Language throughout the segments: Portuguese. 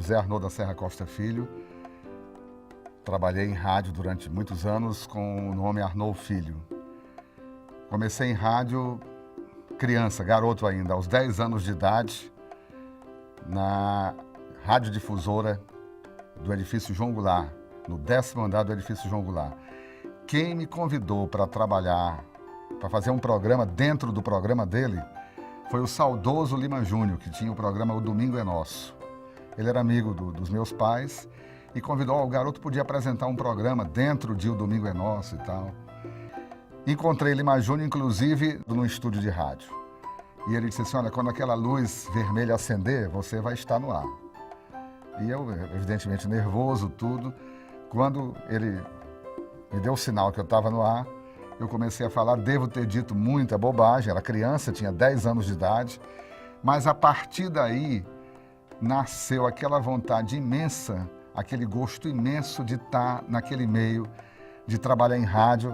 José Arnaud da Serra Costa Filho. Trabalhei em rádio durante muitos anos com o nome Arnaud Filho. Comecei em rádio criança, garoto ainda, aos 10 anos de idade, na radiodifusora do edifício João Goulart, no 10º andar do edifício João Goulart. Quem me convidou para trabalhar, para fazer um programa dentro do programa dele, foi o saudoso Lima Júnior, que tinha o programa O Domingo é Nosso. Ele era amigo dos meus pais e convidou, o garoto podia apresentar um programa dentro de O Domingo é Nosso e tal. Encontrei Lima Júnior, inclusive, no estúdio de rádio. E ele disse assim, olha, quando aquela luz vermelha acender, você vai estar no ar. E eu, evidentemente, nervoso, tudo. Quando ele me deu o sinal que eu estava no ar, eu comecei a falar, devo ter dito muita bobagem, era criança, tinha 10 anos de idade, mas a partir daí nasceu aquela vontade imensa, aquele gosto imenso de estar naquele meio, de trabalhar em rádio,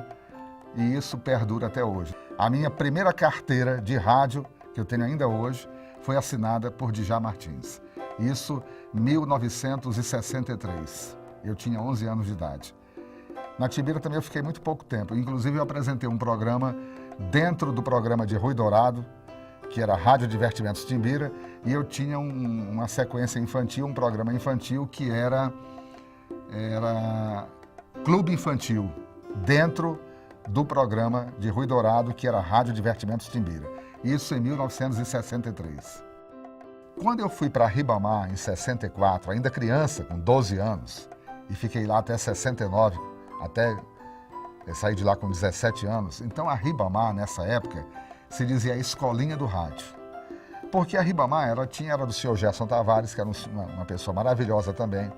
e isso perdura até hoje. A minha primeira carteira de rádio, que eu tenho ainda hoje, foi assinada por Djá Martins. Isso em 1963. Eu tinha 11 anos de idade. Na Timbira também eu fiquei muito pouco tempo. Inclusive eu apresentei um programa dentro do programa de Rui Dourado, que era Rádio Divertimentos Timbira, e eu tinha uma sequência infantil, um programa infantil que era Clube Infantil, dentro do programa de Rui Dourado, que era Rádio Divertimentos Timbira. Isso em 1963. Quando eu fui para Ribamar, em 64, ainda criança, com 12 anos, e fiquei lá até 69, até sair de lá com 17 anos, então a Ribamar, nessa época, se dizia a escolinha do rádio. Porque a Ribamar era do senhor Gerson Tavares, que era uma pessoa maravilhosa também.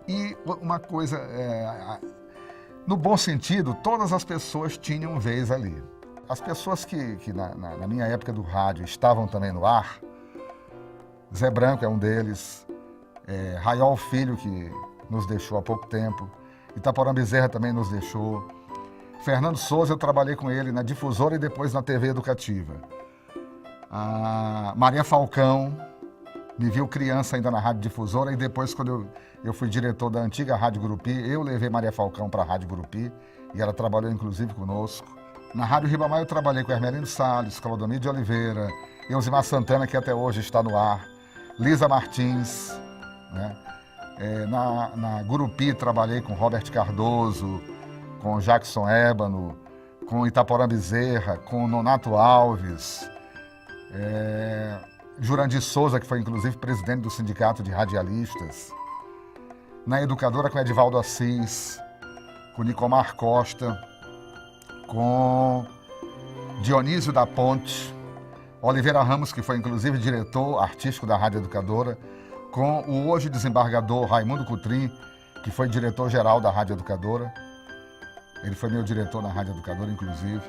E uma coisa, no bom sentido, todas as pessoas tinham vez ali. As pessoas que na minha época do rádio estavam também no ar, Zé Branco é um deles, Raiol Filho, que nos deixou há pouco tempo, Itaporã Bezerra também nos deixou, Fernando Souza, eu trabalhei com ele na difusora e depois na TV educativa. A Maria Falcão me viu criança ainda na rádio difusora e depois, quando eu fui diretor da antiga Rádio Gurupi, eu levei Maria Falcão para a Rádio Gurupi e ela trabalhou inclusive conosco. Na Rádio Ribamar eu trabalhei com Hermelino Salles, Claudomir de Oliveira, Elzimar Santana, que até hoje está no ar, Lisa Martins, né? Na Gurupi trabalhei com Robert Cardoso, com Jackson Ébano, com Itaporã Bezerra, com Nonato Alves, Jurandir Souza, que foi inclusive presidente do Sindicato de Radialistas, na Educadora com Edivaldo Assis, com Nicomar Costa, com Dionísio da Ponte, Oliveira Ramos, que foi inclusive diretor artístico da Rádio Educadora, com o hoje desembargador Raimundo Cutrim, que foi diretor-geral da Rádio Educadora. Ele foi meu diretor na Rádio Educadora, inclusive.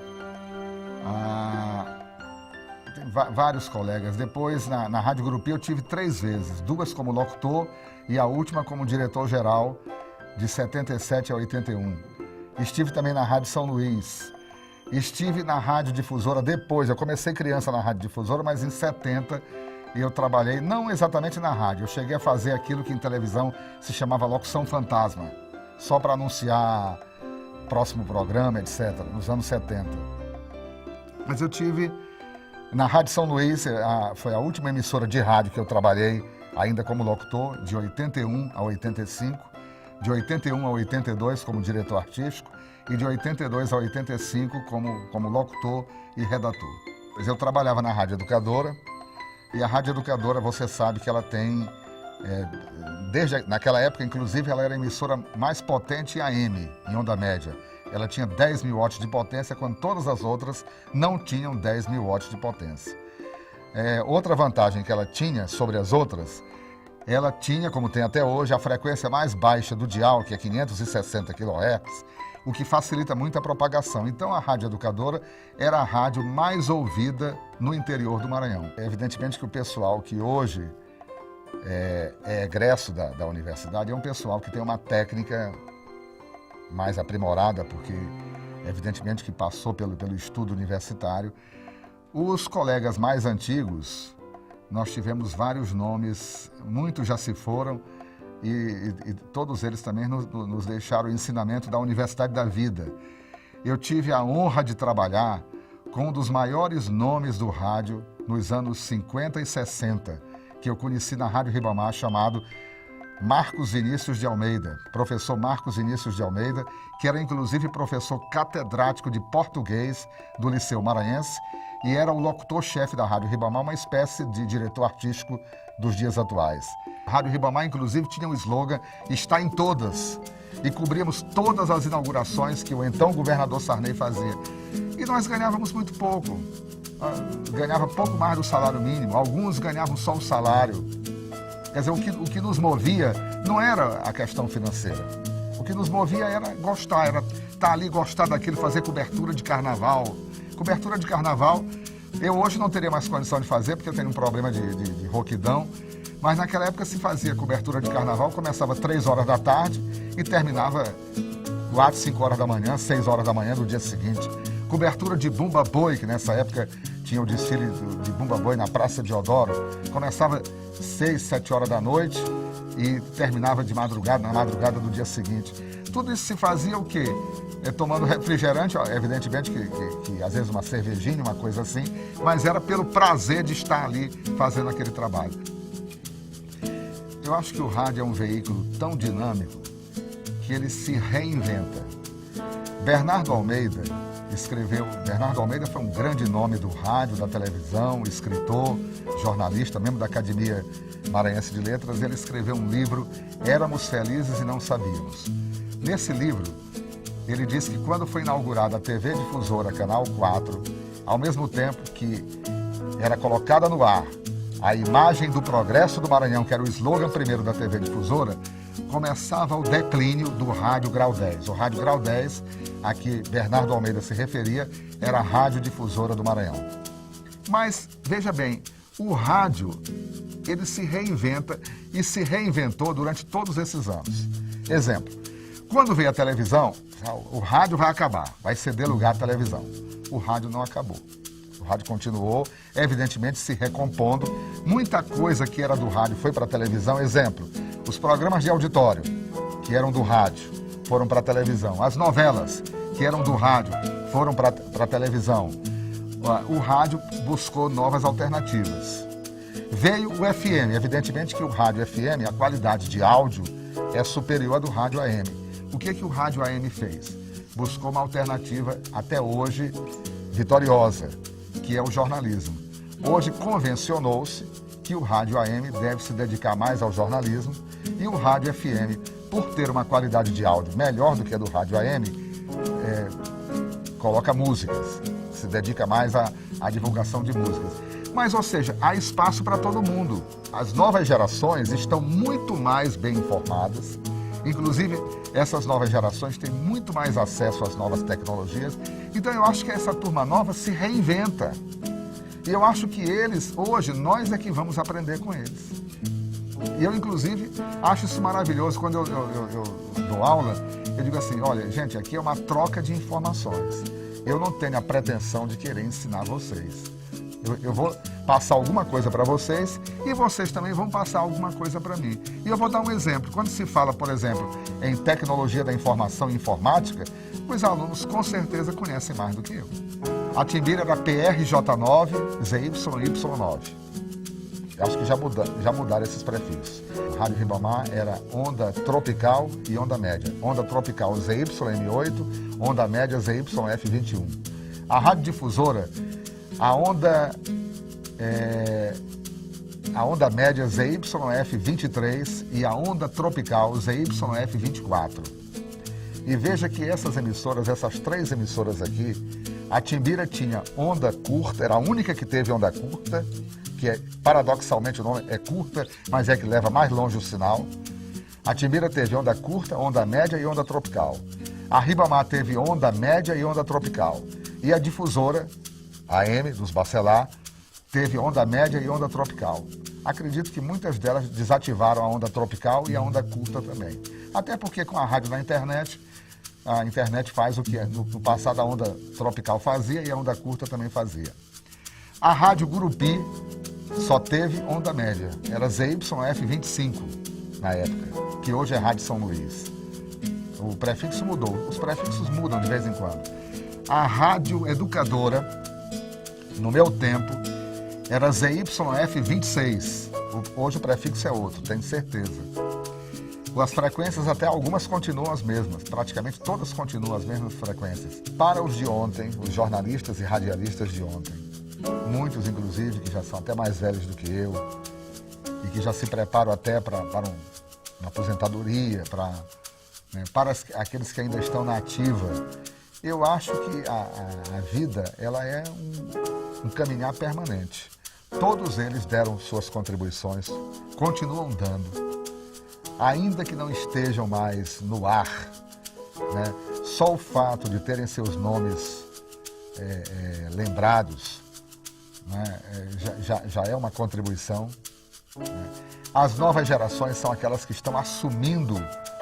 Tem vários colegas. Depois, na Rádio Gurupi, eu tive 3 vezes. 2 como locutor e a última como diretor-geral, de 77 a 81. Estive também na Rádio São Luís. Estive na Rádio Difusora depois. Eu comecei criança na Rádio Difusora, mas em 70 eu trabalhei, não exatamente na rádio. Eu cheguei a fazer aquilo que em televisão se chamava locução fantasma, só para anunciar próximo programa, etc., nos anos 70. Mas eu tive, na Rádio São Luís, foi a última emissora de rádio que eu trabalhei, ainda como locutor, de 81 a 85, de 81 a 82 como diretor artístico e de 82 a 85 como locutor e redator. Pois eu trabalhava na Rádio Educadora, e a Rádio Educadora, você sabe que ela tem, desde naquela época, inclusive, ela era a emissora mais potente em AM, em onda média. Ela tinha 10 mil watts de potência, quando todas as outras não tinham 10 mil watts de potência. Outra vantagem que ela tinha sobre as outras, ela tinha, como tem até hoje, a frequência mais baixa do dial, que é 560 kHz, o que facilita muito a propagação. Então a Rádio Educadora era a rádio mais ouvida no interior do Maranhão. Evidentemente que o pessoal que hoje é egresso da universidade é um pessoal que tem uma técnica mais aprimorada, porque evidentemente que passou pelo estudo universitário. Os colegas mais antigos nós tivemos vários nomes, muitos já se foram, e todos eles também nos deixaram o ensinamento da Universidade da Vida. Eu tive a honra de trabalhar com um dos maiores nomes do rádio nos anos 50 e 60, que eu conheci na Rádio Ribamar, chamado Marcos Vinícius de Almeida, professor Marcos Vinícius de Almeida, que era inclusive professor catedrático de português do Liceu Maranhense e era o locutor-chefe da Rádio Ribamar, uma espécie de diretor artístico dos dias atuais. A Rádio Ribamar, inclusive, tinha um slogan, está em todas, e cobríamos todas as inaugurações que o então governador Sarney fazia. E nós ganhávamos muito pouco, ganhava pouco mais do salário mínimo, alguns ganhavam só o salário. Quer dizer, o que nos movia não era a questão financeira. O que nos movia era gostar, era estar ali, gostar daquilo, fazer cobertura de carnaval. Cobertura de carnaval, eu hoje não teria mais condição de fazer, porque eu tenho um problema de rouquidão, mas naquela época se fazia cobertura de carnaval, começava 3 horas da tarde e terminava 4, 5 horas da manhã, 6 horas da manhã do dia seguinte. Cobertura de Bumba Boi, que nessa época tinha o desfile de Bumba Boi na Praça de Odoro, começava 6, 7 horas da noite e terminava de madrugada, na madrugada do dia seguinte. Tudo isso se fazia o quê? Tomando refrigerante, evidentemente que às vezes uma cervejinha, uma coisa assim, mas era pelo prazer de estar ali fazendo aquele trabalho. Eu acho que o rádio é um veículo tão dinâmico que ele se reinventa. Bernardo Almeida foi um grande nome do rádio, da televisão, escritor, jornalista, membro da Academia Maranhense de Letras. Ele escreveu um livro, Éramos Felizes e Não Sabíamos. Nesse livro, ele disse que quando foi inaugurada a TV Difusora, Canal 4, ao mesmo tempo que era colocada no ar a imagem do progresso do Maranhão, que era o slogan primeiro da TV Difusora, começava o declínio do Rádio Grau 10. O Rádio Grau 10, a que Bernardo Almeida se referia, era a Rádio Difusora do Maranhão. Mas, veja bem, o rádio, ele se reinventa e se reinventou durante todos esses anos. Exemplo, quando veio a televisão, o rádio vai acabar, vai ceder lugar à televisão. O rádio não acabou. O rádio continuou, evidentemente, se recompondo. Muita coisa que era do rádio foi para a televisão. Exemplo, os programas de auditório, que eram do rádio, foram para a televisão. As novelas, que eram do rádio, foram para a televisão. O rádio buscou novas alternativas. Veio o FM. Evidentemente que o rádio FM, a qualidade de áudio é superior à do rádio AM. O que o rádio AM fez? Buscou uma alternativa, até hoje, vitoriosa, que é o jornalismo. Hoje convencionou-se que o rádio AM deve se dedicar mais ao jornalismo e o rádio FM, por ter uma qualidade de áudio melhor do que a do rádio AM, coloca músicas, se dedica mais à divulgação de músicas. Mas, ou seja, há espaço para todo mundo. As novas gerações estão muito mais bem informadas. Inclusive, essas novas gerações têm muito mais acesso às novas tecnologias. Então, eu acho que essa turma nova se reinventa. E eu acho que eles, hoje, nós é que vamos aprender com eles. E eu, inclusive, acho isso maravilhoso. Quando eu dou aula, eu digo assim, olha, gente, aqui é uma troca de informações. Eu não tenho a pretensão de querer ensinar vocês. Eu vou passar alguma coisa para vocês e vocês também vão passar alguma coisa para mim. E eu vou dar um exemplo. Quando se fala, por exemplo, em tecnologia da informação e informática, os alunos com certeza conhecem mais do que eu. A Timbira era PRJ9, ZYY9. Acho que já mudaram esses prefixos. A Rádio Ribamar era onda tropical e onda média. Onda tropical ZYM8, onda média ZYF21. A Rádio Difusora, a onda média ZYF23 e a onda tropical ZYF24. E veja que essas emissoras, essas 3 emissoras aqui, a Timbira tinha onda curta, era a única que teve onda curta, que paradoxalmente o nome é curta, mas é que leva mais longe o sinal. A Timbira teve onda curta, onda média e onda tropical. A Ribamar teve onda média e onda tropical. E a Difusora, a AM, dos Bacelar, teve onda média e onda tropical. Acredito que muitas delas desativaram a onda tropical e a onda curta também. Até porque com a rádio na internet, a internet faz o que no passado a onda tropical fazia e a onda curta também fazia. A Rádio Gurupi só teve onda média. Era ZYF 25 na época, que hoje é Rádio São Luís. O prefixo mudou. Os prefixos mudam de vez em quando. A Rádio Educadora, no meu tempo, era ZYF 26. Hoje o prefixo é outro, tenho certeza. As frequências, até algumas continuam as mesmas, praticamente todas continuam as mesmas frequências. Para os de ontem, os jornalistas e radialistas de ontem, muitos inclusive que já são até mais velhos do que eu e que já se preparam até para uma aposentadoria, para aqueles que ainda estão na ativa, eu acho que a vida ela é um caminhar permanente. Todos eles deram suas contribuições, continuam dando. Ainda que não estejam mais no ar, né? Só o fato de terem seus nomes lembrados, né? Já é uma contribuição, né? As novas gerações são aquelas que estão assumindo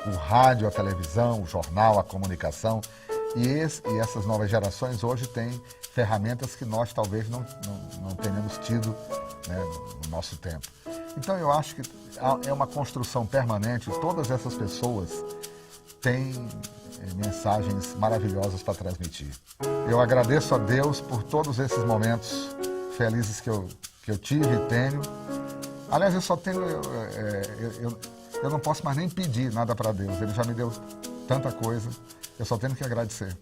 o rádio, a televisão, o jornal, a comunicação, e essas novas gerações hoje têm ferramentas que nós talvez não tenhamos tido, né, no nosso tempo. Então eu acho que é uma construção permanente, todas essas pessoas têm mensagens maravilhosas para transmitir. Eu agradeço a Deus por todos esses momentos felizes que eu tive e tenho. Aliás, eu só tenho, eu não posso mais nem pedir nada para Deus, Ele já me deu tanta coisa, eu só tenho que agradecer.